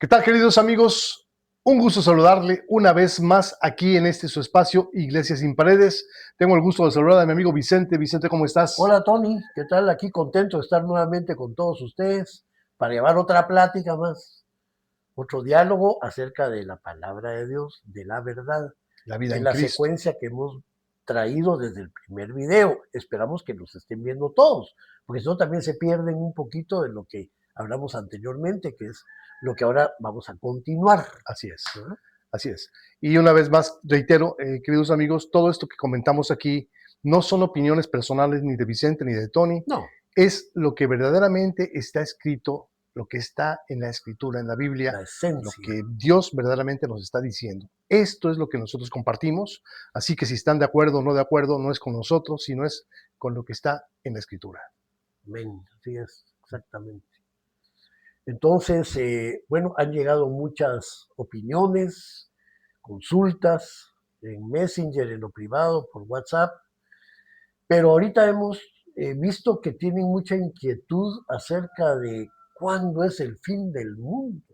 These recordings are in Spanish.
¿Qué tal, queridos amigos? Un gusto saludarle una vez más aquí en este su espacio, Iglesia Sin Paredes. Tengo el gusto de saludar a mi amigo Vicente. Vicente, ¿cómo estás? Hola Tony, ¿qué tal? Aquí contento de estar nuevamente con todos ustedes para llevar otra plática más, otro diálogo acerca de la palabra de Dios, de la verdad, La vida en en la Cristo. secuencia que hemos traído desde el primer video. Esperamos que nos estén viendo todos, porque si no también se pierden un poquito de lo que hablamos anteriormente, que es lo que ahora vamos a continuar. Así es, ¿No? así es. Y una vez más, reitero, queridos amigos, todo esto que comentamos aquí no son opiniones personales ni de Vicente ni de Tony, No, es lo que verdaderamente está escrito, lo que está en la Escritura, en la Biblia, la lo esencia. que Dios verdaderamente nos está diciendo. Esto es lo que nosotros compartimos, así que si están de acuerdo o no de acuerdo, no es con nosotros, sino es con lo que está en la Escritura. Amén, así es, exactamente. Entonces, bueno, han llegado muchas opiniones, consultas en Messenger, en lo privado, por WhatsApp, pero ahorita hemos visto que tienen mucha inquietud acerca de cuándo es el fin del mundo.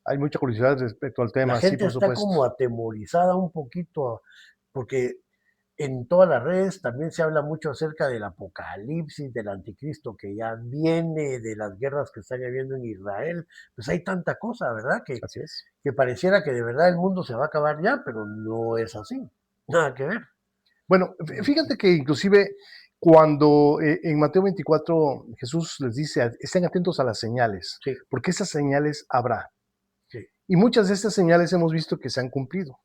Hay mucha curiosidad respecto al La tema, sí, gente por está supuesto. como atemorizada un poquito porque en todas las redes también se habla mucho acerca del apocalipsis, del anticristo que ya viene, de las guerras que están habiendo en Israel. Pues hay tanta cosa, ¿verdad? Así es. Que pareciera que de verdad el mundo se va a acabar ya, pero no es así. Nada que ver. Bueno, fíjate que inclusive cuando en Mateo 24 Jesús les dice, estén atentos a las señales, Sí, porque esas señales habrá. sí, Y muchas de estas señales hemos visto que se han cumplido,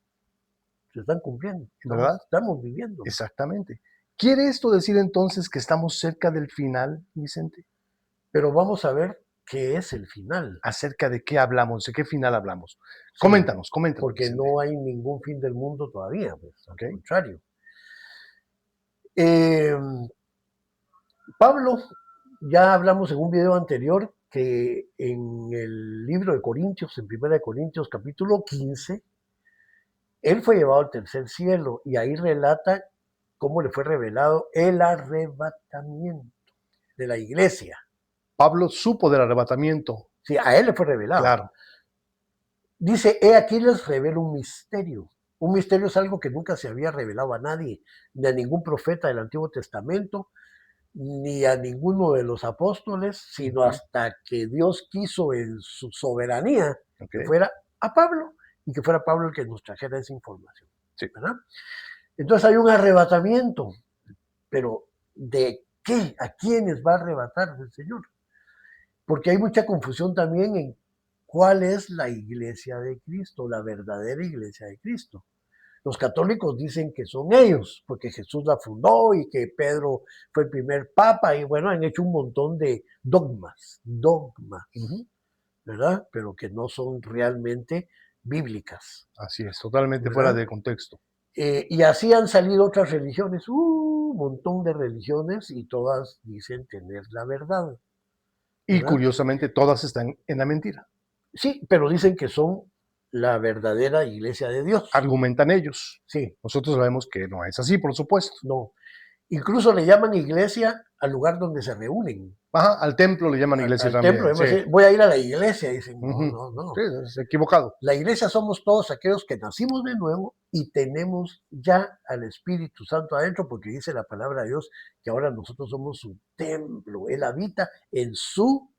se están cumpliendo. ¿verdad? Estamos viviendo. Exactamente. ¿Quiere esto decir entonces que estamos cerca del final, Vicente? Pero vamos a ver qué es el final. ¿Acerca de qué hablamos? ¿De qué final hablamos? Sí, Coméntanos, porque Vicente. no hay ningún fin del mundo todavía, pues al ¿Ok? contrario. Eh, Pablo, ya hablamos en un video anterior que en el libro de Corintios, en 1 Corintios capítulo 15, él fue llevado al tercer cielo y ahí relata cómo le fue revelado el arrebatamiento de la iglesia. Pablo supo del arrebatamiento, Sí, a él le fue revelado. claro. Dice, he aquí les revelo un misterio. Un misterio es algo que nunca se había revelado a nadie, ni a ningún profeta del Antiguo Testamento, ni a ninguno de los apóstoles, sino Ujú. hasta que Dios quiso en su soberanía ¿Ok? que fuera a Pablo y que fuera Pablo el que nos trajera esa información. Sí. ¿Verdad? Entonces hay un arrebatamiento, pero ¿de qué? ¿A quiénes va a arrebatar el Señor? Porque hay mucha confusión también en cuál es la iglesia de Cristo, la verdadera iglesia de Cristo. Los católicos dicen que son ellos, porque Jesús la fundó y que Pedro fue el primer papa y bueno, han hecho un montón de dogmas, Ujú. ¿verdad? Pero que no son realmente bíblicas, Así es, totalmente fuera ¿verdad? de contexto. Y así han salido otras religiones, un montón de religiones y todas dicen tener la verdad, Y ¿verdad? curiosamente todas están en la mentira. Sí, pero dicen que son la verdadera iglesia de Dios. Argumentan ellos. Sí, Nosotros sabemos que no es así, por supuesto. no. Incluso le llaman iglesia al lugar donde se reúnen, Ajá, al templo le llaman iglesia al templo. también, sí. Voy a ir a la iglesia. Dicen, no, Ujú. no, Sí, no. es equivocado. La iglesia somos todos aquellos que nacimos de nuevo y tenemos ya al Espíritu Santo adentro, porque dice la palabra de Dios que ahora nosotros somos su templo. Él habita en su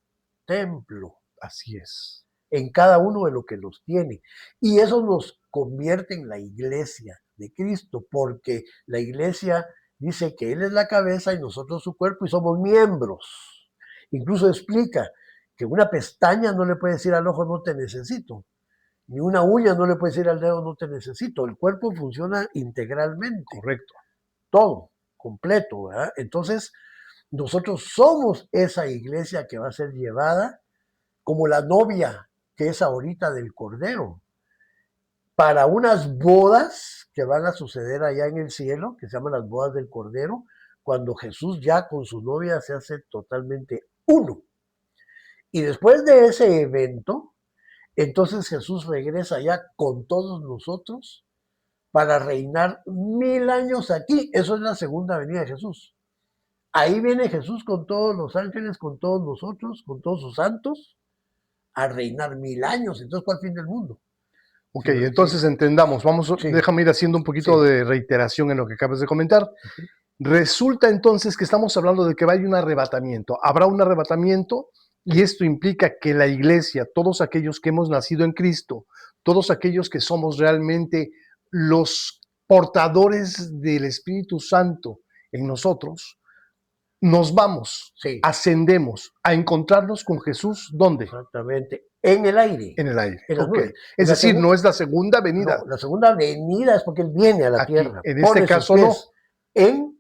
templo, Así es. en cada uno de los que los tiene. Y eso nos convierte en la iglesia de Cristo, porque la iglesia dice que Él es la cabeza y nosotros su cuerpo y somos miembros. Incluso explica que una pestaña no le puede decir al ojo no te necesito, ni una uña no le puede decir al dedo no te necesito. El cuerpo funciona integralmente, Correcto. todo, completo, ¿verdad? Entonces, nosotros somos esa iglesia que va a ser llevada como la novia que es ahorita del Cordero, para unas bodas que van a suceder allá en el cielo, que se llaman las bodas del Cordero, cuando Jesús ya con su novia se hace totalmente uno. Y después de ese evento, entonces Jesús regresa ya con todos nosotros para reinar 1000 años aquí. Eso es la segunda venida de Jesús. Ahí viene Jesús con todos los ángeles, con todos nosotros, con todos sus santos, a reinar 1000 años. Entonces, ¿cuál fin del mundo? Ok, entonces entendamos, déjame ir haciendo un poquito de reiteración en lo que acabas de comentar. Resulta entonces que estamos hablando de que va a haber un arrebatamiento. Habrá un arrebatamiento y esto implica que la iglesia, todos aquellos que hemos nacido en Cristo, todos aquellos que somos realmente los portadores del Espíritu Santo en nosotros, nos vamos, ascendemos a encontrarnos con Jesús, ¿dónde? Exactamente, en el aire. En el aire, en las ok. nubes. Es decir, no es la segunda venida. No, la segunda venida es porque Él viene a la Aquí, tierra. en este caso no. En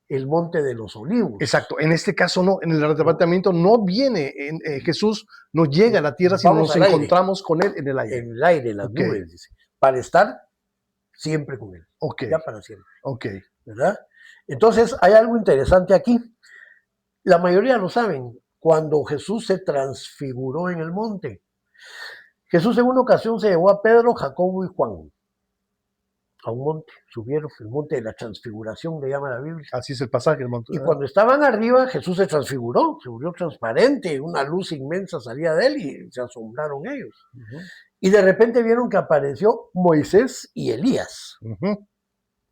el Monte de los Olivos. Exacto, en este caso no, en el arrebatamiento no viene, Jesús no llega a la tierra, sino nos encontramos con Él en el aire. En el aire, en las nubes, dice, para estar siempre con Él. Ya para siempre. ¿Verdad? Entonces, hay algo interesante aquí. La mayoría lo saben. Cuando Jesús se transfiguró en el monte, Jesús en una ocasión se llevó a Pedro, Jacobo y Juan a un monte, subieron el monte de la transfiguración, le llama la Biblia. Así es el pasaje. Y cuando estaban arriba, Jesús se transfiguró, se volvió transparente, una luz inmensa salía de él y se asombraron ellos. Y de repente vieron que apareció Moisés y Elías.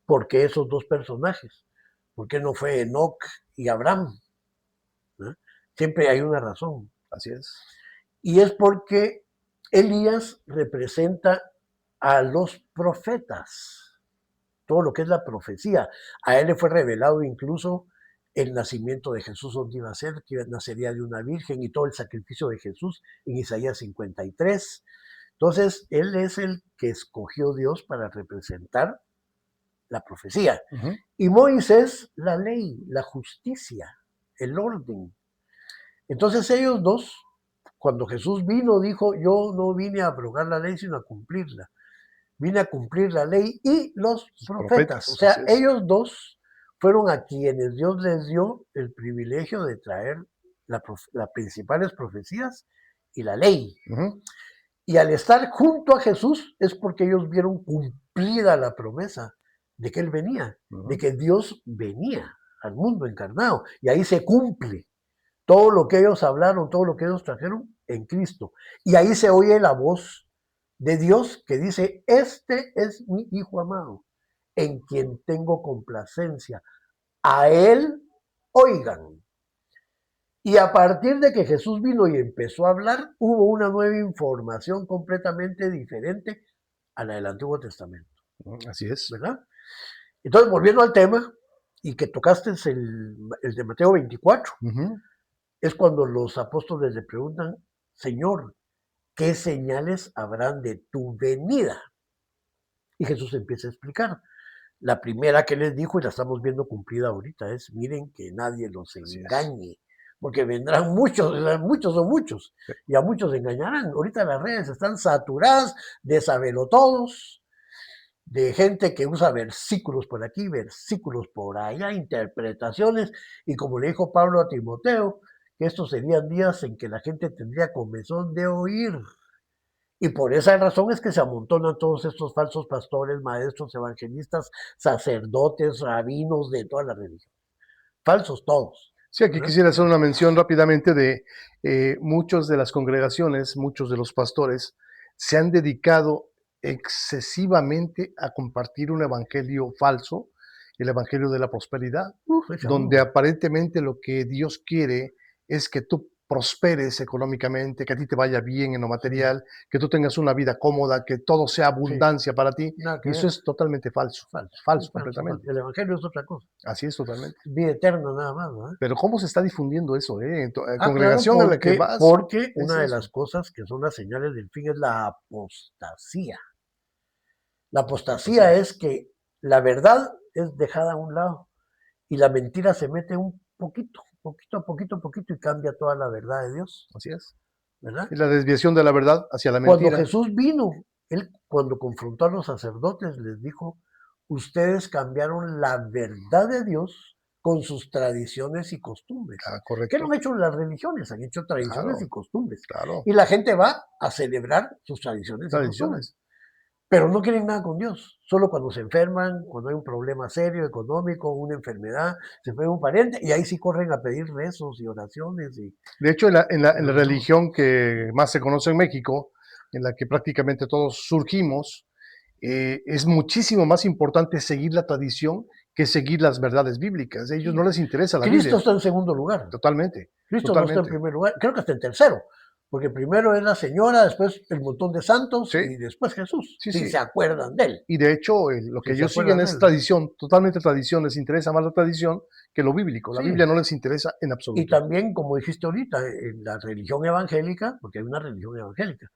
¿Por qué esos dos personajes? ¿Por qué no fue Enoc y Abraham? Siempre hay una razón. Así es. Y es porque Elías representa a los profetas, todo lo que es la profecía. A él le fue revelado incluso el nacimiento de Jesús, donde iba a ser, que nacería de una virgen, y todo el sacrificio de Jesús en Isaías 53. Entonces, él es el que escogió Dios para representar la profecía. Y Moisés, la ley, la justicia, el orden. Entonces ellos dos, cuando Jesús vino, dijo, yo no vine a abrogar la ley, sino a cumplirla. Vine a cumplir la ley y los profetas. O sea, ellos dos fueron a quienes Dios les dio el privilegio de traer las principales profecías y la ley. Y al estar junto a Jesús es porque ellos vieron cumplida la promesa de que Él venía, de que Dios venía al mundo encarnado. Y ahí se cumple todo lo que ellos hablaron, todo lo que ellos trajeron en Cristo. Y ahí se oye la voz de Dios que dice, este es mi Hijo amado, en quien tengo complacencia. A Él oigan. Y a partir de que Jesús vino y empezó a hablar, hubo una nueva información completamente diferente a la del Antiguo Testamento. Así es. ¿Verdad? Entonces, volviendo al tema, y que tocaste el de Mateo 24, es cuando los apóstoles le preguntan, Señor, ¿qué señales habrán de tu venida? Y Jesús empieza a explicar. La primera que les dijo, y la estamos viendo cumplida ahorita, es, miren que nadie los engañe, porque vendrán muchos son muchos, y a muchos engañarán. Ahorita las redes están saturadas de sabelotodos, de gente que usa versículos por aquí, versículos por allá, interpretaciones, y como le dijo Pablo a Timoteo, que estos serían días en que la gente tendría comezón de oír. Y por esa razón es que se amontonan todos estos falsos pastores, maestros, evangelistas, sacerdotes, rabinos de toda la religión. Falsos todos. Sí, aquí quisiera hacer una mención rápidamente de muchas de las congregaciones, muchos de los pastores se han dedicado excesivamente a compartir un evangelio falso, el evangelio de la prosperidad, donde aparentemente lo que Dios quiere es que tú prosperes económicamente, que a ti te vaya bien en lo material, que tú tengas una vida cómoda, que todo sea abundancia para ti. Y eso es totalmente falso. Falso completamente. El evangelio es otra cosa. Así es, totalmente. Vida eterna nada más, ¿no? Pero ¿cómo se está difundiendo eso? Congregación en la que vas. Porque una de las cosas que son las señales del fin es la apostasía. La apostasía es que la verdad es dejada a un lado y la mentira se mete un poquito a poquito y cambia toda la verdad de Dios. Así es. ¿Verdad? Y la desviación de la verdad hacia la mentira. Cuando Jesús vino, él cuando confrontó a los sacerdotes les dijo, ustedes cambiaron la verdad de Dios con sus tradiciones y costumbres. Correcto. ¿Qué no han hecho las religiones? Han hecho tradiciones y costumbres. Claro. Y la gente va a celebrar sus tradiciones y costumbres. pero no quieren nada con Dios. Solo cuando se enferman, cuando hay un problema serio, económico, una enfermedad, se fue un pariente, y ahí sí corren a pedir rezos y oraciones. De hecho, en la Pero no. religión que más se conoce en México, en la que prácticamente todos surgimos, es muchísimo más importante seguir la tradición que seguir las verdades bíblicas. A ellos no les interesa la Cristo Biblia. está en segundo lugar. Totalmente, Cristo no está en totalmente. primer lugar, creo que está en tercero, porque primero es la señora, después el montón de santos Sí, y después Jesús, sí, si sí. se acuerdan de él. Y de hecho, lo que Si se ellos siguen acuerdan de es él. tradición, totalmente tradición. Les interesa más la tradición que lo bíblico. La Biblia Sí. no les interesa en Y absoluto. también, como dijiste ahorita, en la religión evangélica, porque hay una religión evangélica,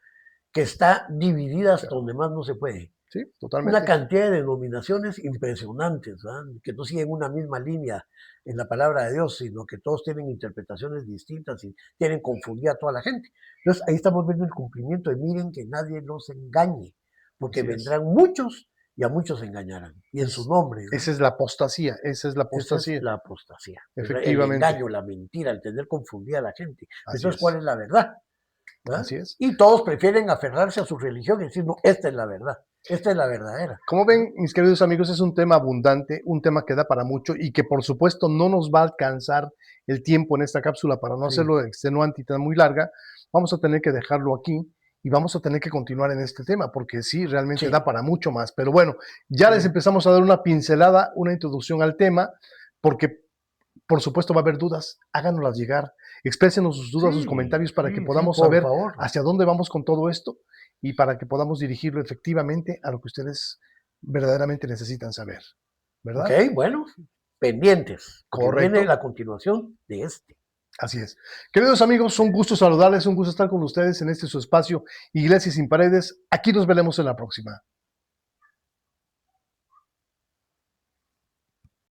que está dividida hasta Claro. donde más no se puede. Sí, Una totalmente. cantidad de denominaciones impresionantes, ¿verdad? Que no siguen una misma línea en la palabra de Dios, sino que todos tienen interpretaciones distintas y quieren confundir a toda la gente. Entonces ahí estamos viendo el cumplimiento de miren que nadie los engañe, porque Así es. vendrán muchos y a muchos engañarán. Y en su nombre, ¿verdad? Esa es la apostasía, esa es la Esa es apostasía, la apostasía, ¿verdad? El efectivamente. engaño, la mentira, el tener confundida a la gente. Así Entonces, ¿cuál es, es la verdad? ¿Verdad? así es. Y todos prefieren aferrarse a su religión y decir, no, esta es la verdad, esta es la verdadera. Como ¿Verdad? ven, mis queridos amigos, es un tema abundante, un tema que da para mucho y que por supuesto no nos va a alcanzar el tiempo en esta cápsula para no Sí, hacerlo extenuante y tan muy larga. Vamos a tener que dejarlo aquí y vamos a tener que continuar en este tema porque sí, realmente sí, da para mucho más. Pero bueno, ya les sí, empezamos a dar una pincelada, una introducción al tema, porque por supuesto va a haber dudas, háganoslas llegar, exprésenos sus dudas, sus sí, comentarios para que sí, podamos por saber favor. hacia dónde vamos con todo esto y para que podamos dirigirlo efectivamente a lo que ustedes verdaderamente necesitan saber, Ok, ¿verdad? bueno, pendientes, porque viene Correcto, la continuación de este. así es. Queridos amigos, un gusto saludarles, un gusto estar con ustedes en este su espacio, Iglesia sin Paredes. Aquí nos veremos en la próxima.